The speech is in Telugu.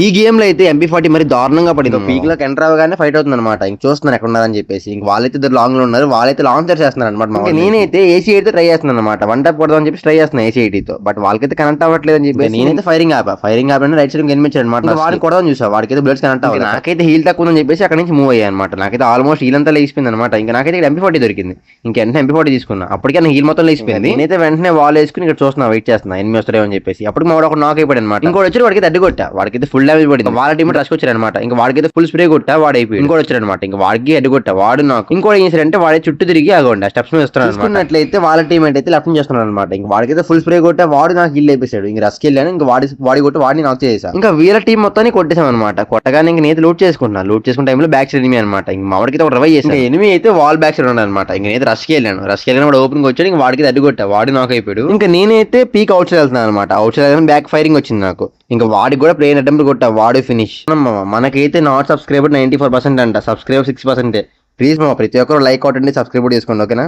ఈ గేమ్ లో అయితే MP40 మరి దారుణంగా పడింది. పీక్ లోకి ఎంటర్ అవగానే ఫైట్ అవుతుంది అనమాట. ఇంక చూస్తున్నారు ఎక్కడ ఉన్నారని చెప్పేసి. ఇంక వాళ్ళైతే ఇద్దరు లాంగ్ లో ఉన్నారు. వాళ్ళైతే లాంగ్ చేస్తున్నారు అనమాట. ఇంకా నేనైతే AC8 తో ట్రై చేస్తున్నాను అనమాట. వన్ టాప్ కొడదాం అని చెప్పి ట్రై చేస్తున్నాను AC8 తో. బట్ వాళ్ళకైతే కనెక్ట్ అవ్వట్లేదు అని చెప్పి నేనైతే ఫైరింగ్ ఆపా రైట్ సైడ్ ఎనిమించాడు అనమాట. వాడిని కొడదాం చూసా, వాడికైతే బ్లడ్స్ కనెక్ట్ అవ్వాలి. నాకైతే హీల్ తక్కువ ఉందని చెప్పేసి అక్కడ నుంచి మూవ్ అయ్యా అనమాట. నాకైతే ఆల్మోస్ట్ హీల్ అంతా లేచిపోయింది అనమాట. ఇంకా నాకైతే ఇక్కడ MP40 దొరికింది. ఇంకా వెంటనే MP40 తీసుకున్నా. అప్పటికే నా హీల్ మొత్తం లేచిపోయింది. నేనైతే వెంటనే వాల్ వేసుకుని ఇక్కడ చూస్తున్నా, వెయిట్ చేస్తున్నా ఎనిమిది వస్తారేమో అని చెప్పేసి. అప్పుడు మా వాడు ఒక నాక్ అయిపోయాడు అనమాట. ఇంకోటి వచ్చి వాడికి అడ్డు కొట్టా, వాడికైతే ఫుల్ డ్యామేజ్ పడింది. వాళ్ళ టీమ్ రష్ వచ్చారనమాట. ఇంకా వాడికైతే ఫుల్ స్ప్రే కొట్టా, వాడు అయిపోయి ఇంకోటి వచ్చారనమాట. ఇంకా వాడికి అడ్డు కొట్టా, వాడు నాకు ఇంకోటి ఏం చేశారంటే వాడే చుట్టూ తిరిగి ఆగండి స్టెప్స్ మీద వస్తున్నాడు. చూసుకున్నట్లయితే వాళ్ళ టీం అయితే లెఫ్ట్ చేస్తున్నాడు అనమాట. ఇంకా వాడికైతే ఫుల్ స్ప్రే కొట్టా, వాడు నాకు హిల్ అయిపోయాడు. ఇంకా రస్కి వెళ్ళాను. ఇంకా వాడి కొట్టి వాడిని నాకు చేసా. ఇంకా వీళ్ళ టీం మొత్తాన్ని కొట్టేసాం అనమాట. కొట్టగానే ఇంక నేత లూట్ చేసుకున్నా టైంలో బ్యాక్ సైడ్ ఎనిమి అనమాట. ఇంక మావాడికి ఒక రివైవ్ చేసాను. ఎనిమి అయితే వాల్ బ్యాక్ సైడ్ ఉన్నాడు అనమాట. ఇంక నేత రష్కి వెళ్ళిన వాడు ఓపెన్ వచ్చాడు. ఇంకా వాడికి అడ్డు కొట్టా, వాడు నాకు అయిపోయాడు. ఇంకా నేనైతే పీక్ అవుట్ సైడ్ వెళ్తున్నాను అనమాట. అవుట్ సైడ్ బ్యాక్ ఫైరింగ్ వచ్చింది నాకు. ఇంకా వాడికి కూడా ప్లేన్ అటెంప్ట్ కొట్టా, వాడు ఫినిష్. మనకైతే నాట్ సబ్స్క్రైబర్ 94% అంట, సబ్స్క్రైబర్ 6%. ప్లీజ్ ప్రతి ఒక్కరు లైక్ కొట్టండి, సబ్స్క్రైబ్ చేసుకోండి, ఓకేనా.